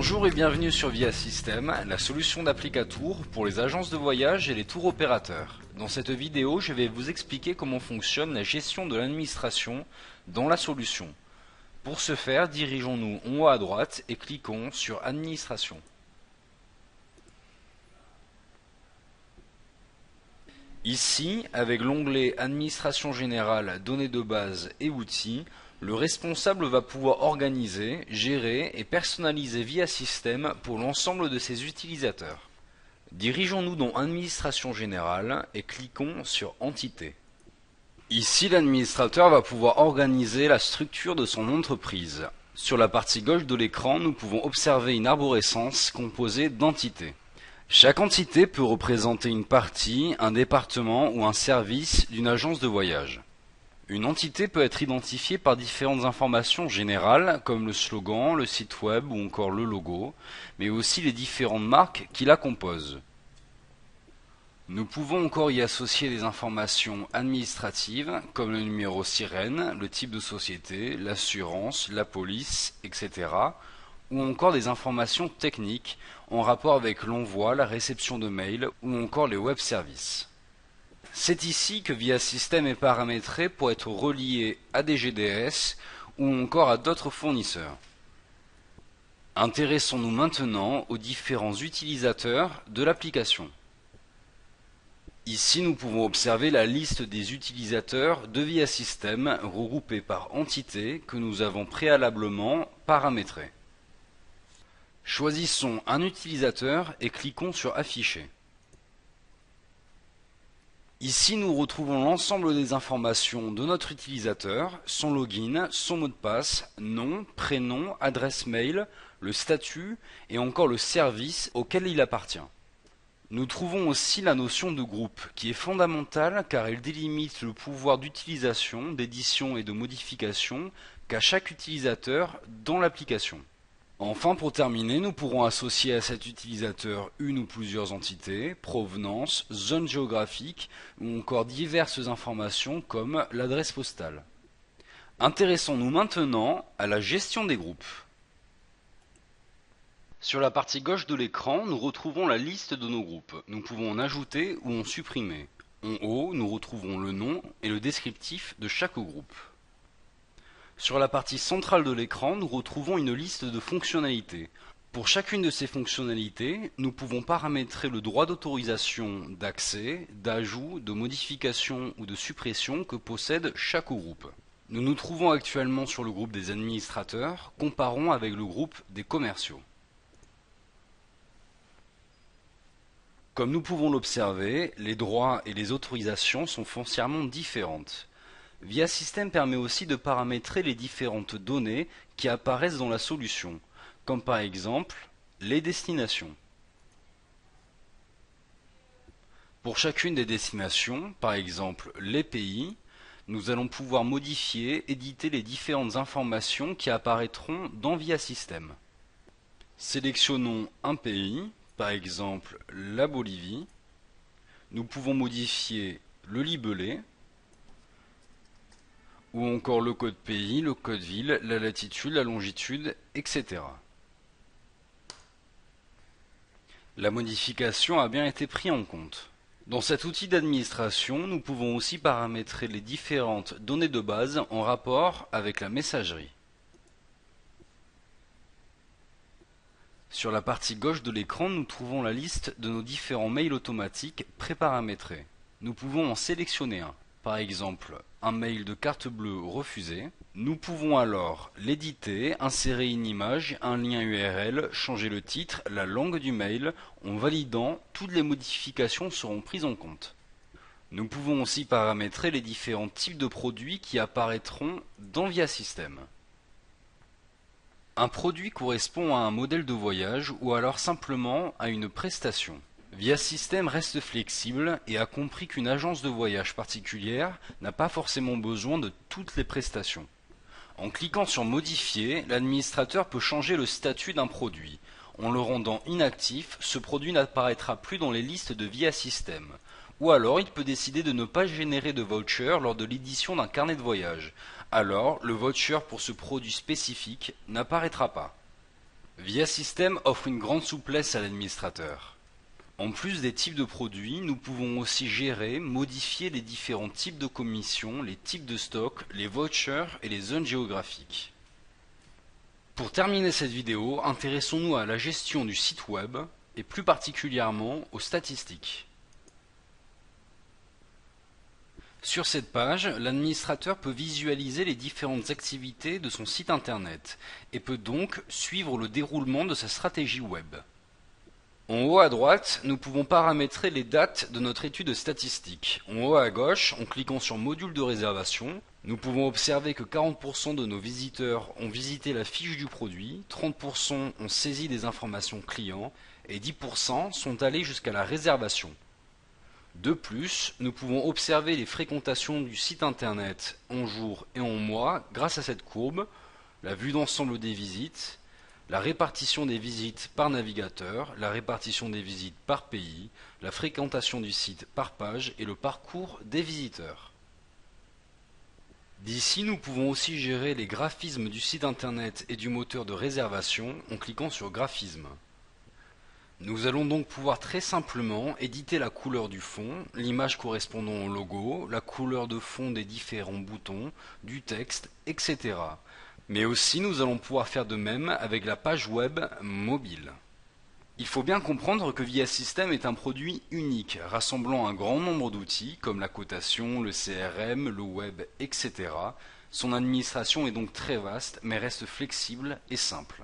Bonjour et bienvenue sur Via System, la solution d'Applicatour pour les agences de voyage et les tours opérateurs. Dans cette vidéo, je vais vous expliquer comment fonctionne la gestion de l'administration dans la solution. Pour ce faire, dirigeons-nous en haut à droite et cliquons sur Administration. Ici, avec l'onglet Administration générale, données de base et outils, le responsable va pouvoir organiser, gérer et personnaliser Via System pour l'ensemble de ses utilisateurs. Dirigeons-nous dans Administration générale et cliquons sur Entité. Ici, l'administrateur va pouvoir organiser la structure de son entreprise. Sur la partie gauche de l'écran, nous pouvons observer une arborescence composée d'entités. Chaque entité peut représenter une partie, un département ou un service d'une agence de voyage. Une entité peut être identifiée par différentes informations générales comme le slogan, le site web ou encore le logo, mais aussi les différentes marques qui la composent. Nous pouvons encore y associer des informations administratives comme le numéro sirène, le type de société, l'assurance, la police, etc. ou encore des informations techniques en rapport avec l'envoi, la réception de mails ou encore les web services. C'est ici que Via System est paramétré pour être relié à des GDS ou encore à d'autres fournisseurs. Intéressons-nous maintenant aux différents utilisateurs de l'application. Ici, nous pouvons observer la liste des utilisateurs de Via System regroupés par entité que nous avons préalablement paramétré. Choisissons un utilisateur et cliquons sur Afficher. Ici, nous retrouvons l'ensemble des informations de notre utilisateur, son login, son mot de passe, nom, prénom, adresse mail, le statut et encore le service auquel il appartient. Nous trouvons aussi la notion de groupe qui est fondamentale car elle délimite le pouvoir d'utilisation, d'édition et de modification qu'a chaque utilisateur dans l'application. Enfin, pour terminer, nous pourrons associer à cet utilisateur une ou plusieurs entités, provenance, zone géographique ou encore diverses informations comme l'adresse postale. Intéressons-nous maintenant à la gestion des groupes. Sur la partie gauche de l'écran, nous retrouvons la liste de nos groupes. Nous pouvons en ajouter ou en supprimer. En haut, nous retrouvons le nom et le descriptif de chaque groupe. Sur la partie centrale de l'écran, nous retrouvons une liste de fonctionnalités. Pour chacune de ces fonctionnalités, nous pouvons paramétrer le droit d'autorisation d'accès, d'ajout, de modification ou de suppression que possède chaque groupe. Nous nous trouvons actuellement sur le groupe des administrateurs, comparons avec le groupe des commerciaux. Comme nous pouvons l'observer, les droits et les autorisations sont foncièrement différentes. Via System permet aussi de paramétrer les différentes données qui apparaissent dans la solution, comme par exemple les destinations. Pour chacune des destinations, par exemple les pays, nous allons pouvoir modifier, éditer les différentes informations qui apparaîtront dans Via System. Sélectionnons un pays, par exemple la Bolivie. Nous pouvons modifier le libellé, ou encore le code pays, le code ville, la latitude, la longitude, etc. La modification a bien été prise en compte. Dans cet outil d'administration, nous pouvons aussi paramétrer les différentes données de base en rapport avec la messagerie. Sur la partie gauche de l'écran, nous trouvons la liste de nos différents mails automatiques préparamétrés. Nous pouvons en sélectionner un. Par exemple, un mail de carte bleue refusé. Nous pouvons alors l'éditer, insérer une image, un lien URL, changer le titre, la langue du mail. En validant, toutes les modifications seront prises en compte. Nous pouvons aussi paramétrer les différents types de produits qui apparaîtront dans Via System. Un produit correspond à un modèle de voyage ou alors simplement à une prestation. Via System reste flexible et a compris qu'une agence de voyage particulière n'a pas forcément besoin de toutes les prestations. En cliquant sur Modifier, l'administrateur peut changer le statut d'un produit. En le rendant inactif, ce produit n'apparaîtra plus dans les listes de Via System. Ou alors, il peut décider de ne pas générer de voucher lors de l'édition d'un carnet de voyage. Alors, le voucher pour ce produit spécifique n'apparaîtra pas. VIA System offre une grande souplesse à l'administrateur. En plus des types de produits, nous pouvons aussi gérer, modifier les différents types de commissions, les types de stock, les vouchers et les zones géographiques. Pour terminer cette vidéo, intéressons-nous à la gestion du site web et plus particulièrement aux statistiques. Sur cette page, l'administrateur peut visualiser les différentes activités de son site internet et peut donc suivre le déroulement de sa stratégie web. En haut à droite, nous pouvons paramétrer les dates de notre étude statistique. En haut à gauche, en cliquant sur Module de réservation, nous pouvons observer que 40% de nos visiteurs ont visité la fiche du produit, 30% ont saisi des informations clients et 10% sont allés jusqu'à la réservation. De plus, nous pouvons observer les fréquentations du site internet en jours et en mois grâce à cette courbe, la vue d'ensemble des visites, la répartition des visites par navigateur, la répartition des visites par pays, la fréquentation du site par page et le parcours des visiteurs. D'ici, nous pouvons aussi gérer les graphismes du site internet et du moteur de réservation en cliquant sur Graphismes. Nous allons donc pouvoir très simplement éditer la couleur du fond, l'image correspondant au logo, la couleur de fond des différents boutons, du texte, etc. Mais aussi nous allons pouvoir faire de même avec la page web mobile. Il faut bien comprendre que VIA System est un produit unique, rassemblant un grand nombre d'outils comme la cotation, le CRM, le web, etc. Son administration est donc très vaste mais reste flexible et simple.